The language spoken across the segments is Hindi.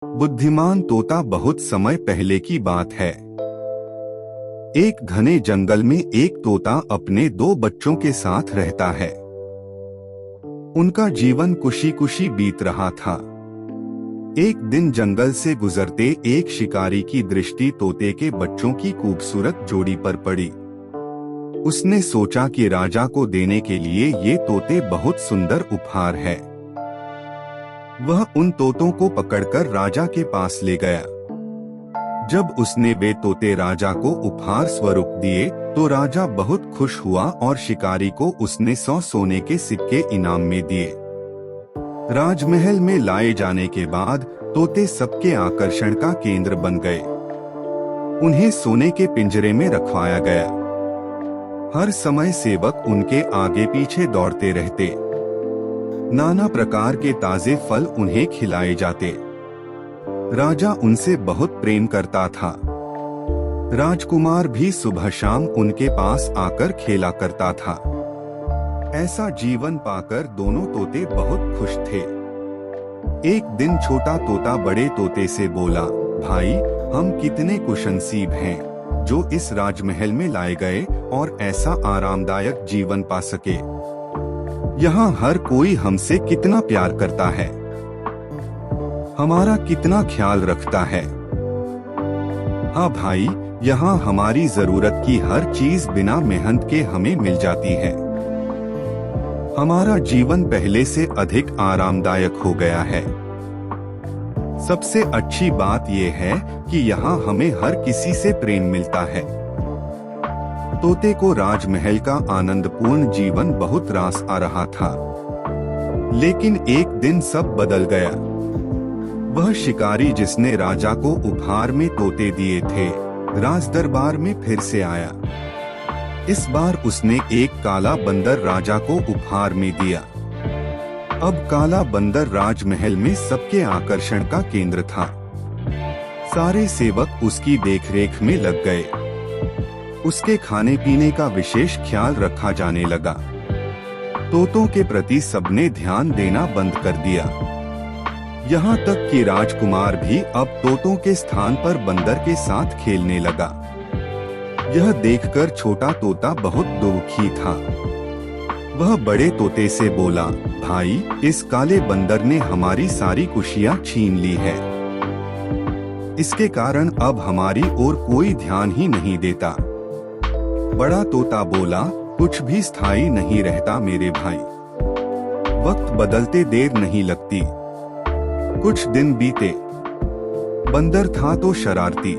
बुद्धिमान तोता बहुत समय पहले की बात है। एक घने जंगल में एक तोता अपने दो बच्चों के साथ रहता है। उनका जीवन खुशी खुशी बीत रहा था। एक दिन जंगल से गुजरते एक शिकारी की दृष्टि तोते के बच्चों की खूबसूरत जोड़ी पर पड़ी। उसने सोचा कि राजा को देने के लिए ये तोते बहुत सुंदर उपहार है। वह उन तोतों को पकड़कर राजा के पास ले गया। जब उसने वे तोते राजा को उपहार स्वरूप दिए तो राजा बहुत खुश हुआ और शिकारी को उसने 100 सोने के सिक्के इनाम में दिए। राजमहल में लाए जाने के बाद तोते सबके आकर्षण का केंद्र बन गए। उन्हें सोने के पिंजरे में रखवाया गया। हर समय सेवक उनके आगे पीछे दौड़ते रहते। नाना प्रकार के ताजे फल उन्हें खिलाए जाते। राजा उनसे बहुत प्रेम करता था। राजकुमार भी सुबह शाम उनके पास आकर खेला करता था। ऐसा जीवन पाकर दोनों तोते बहुत खुश थे। एक दिन छोटा तोता बड़े तोते से बोला, भाई, हम कितने खुशनसीब हैं जो इस राजमहल में लाए गए और ऐसा आरामदायक जीवन पा सके। यहाँ हर कोई हमसे कितना प्यार करता है, हमारा कितना ख्याल रखता है। हाँ भाई, यहाँ हमारी जरूरत की हर चीज बिना मेहनत के हमें मिल जाती है। हमारा जीवन पहले से अधिक आरामदायक हो गया है। सबसे अच्छी बात यह है कि यहाँ हमें हर किसी से प्रेम मिलता है। तोते को राजमहल का आनंदपूर्ण जीवन बहुत रास आ रहा था। लेकिन एक दिन सब बदल गया। वह शिकारी जिसने राजा को उपहार में तोते दिए थे, राज दरबार में फिर से आया। इस बार उसने एक काला बंदर राजा को उपहार में दिया। अब काला बंदर राजमहल में सबके आकर्षण का केंद्र था। सारे सेवक उसकी देखरेख में लग गए। उसके खाने पीने का विशेष ख्याल रखा जाने लगा। तोतों के प्रति सबने ध्यान देना बंद कर दिया। यहाँ तक कि राजकुमार भी अब तोतों के स्थान पर बंदर के साथ खेलने लगा। यह देखकर छोटा तोता बहुत दुखी था। वह बड़े तोते से बोला, भाई, इस काले बंदर ने हमारी सारी खुशियाँ छीन ली है। इसके कारण अब हमारी ओर कोई ध्यान ही नहीं देता। बड़ा तोता बोला, कुछ भी स्थायी नहीं रहता मेरे भाई। वक्त बदलते देर नहीं लगती। कुछ दिन बीते। बंदर था तो शरारती।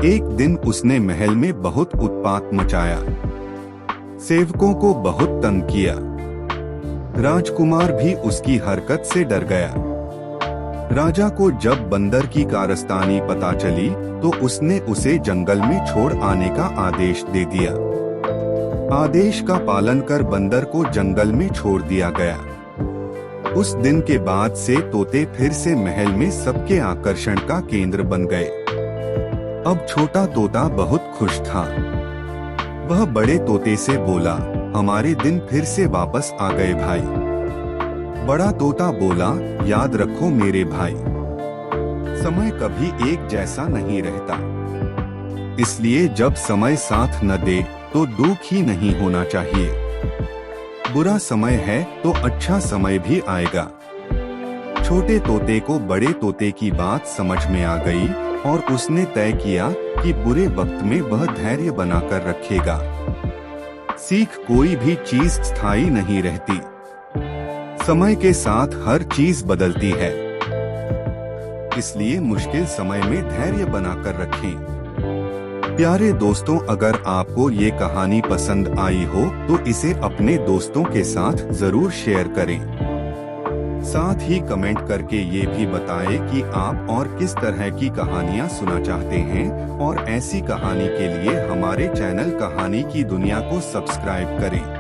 एक दिन उसने महल में बहुत उत्पात मचाया। सेवकों को बहुत तंग किया। राजकुमार भी उसकी हरकत से डर गया। राजा को जब बंदर की कारस्तानी पता चली तो उसने उसे जंगल में छोड़ आने का आदेश दे दिया। आदेश का पालन कर बंदर को जंगल में छोड़ दिया गया। उस दिन के बाद से तोते फिर से महल में सबके आकर्षण का केंद्र बन गए। अब छोटा तोता बहुत खुश था। वह बड़े तोते से बोला, हमारे दिन फिर से वापस आ गए भाई। बड़ा तोता बोला, याद रखो मेरे भाई, समय कभी एक जैसा नहीं रहता। इसलिए जब समय साथ न दे तो दुख ही नहीं होना चाहिए। बुरा समय है तो अच्छा समय भी आएगा। छोटे तोते को बड़े तोते की बात समझ में आ गई और उसने तय किया कि बुरे वक्त में वह धैर्य बनाकर रखेगा। सीख, कोई भी चीज स्थायी नहीं रहती। समय के साथ हर चीज बदलती है। इसलिए मुश्किल समय में धैर्य बनाकर रखें। प्यारे दोस्तों, अगर आपको ये कहानी पसंद आई हो तो इसे अपने दोस्तों के साथ जरूर शेयर करें। साथ ही कमेंट करके ये भी बताएं कि आप और किस तरह की कहानियाँ सुनना चाहते हैं और ऐसी कहानी के लिए हमारे चैनल कहानी की दुनिया को सब्सक्राइब करें।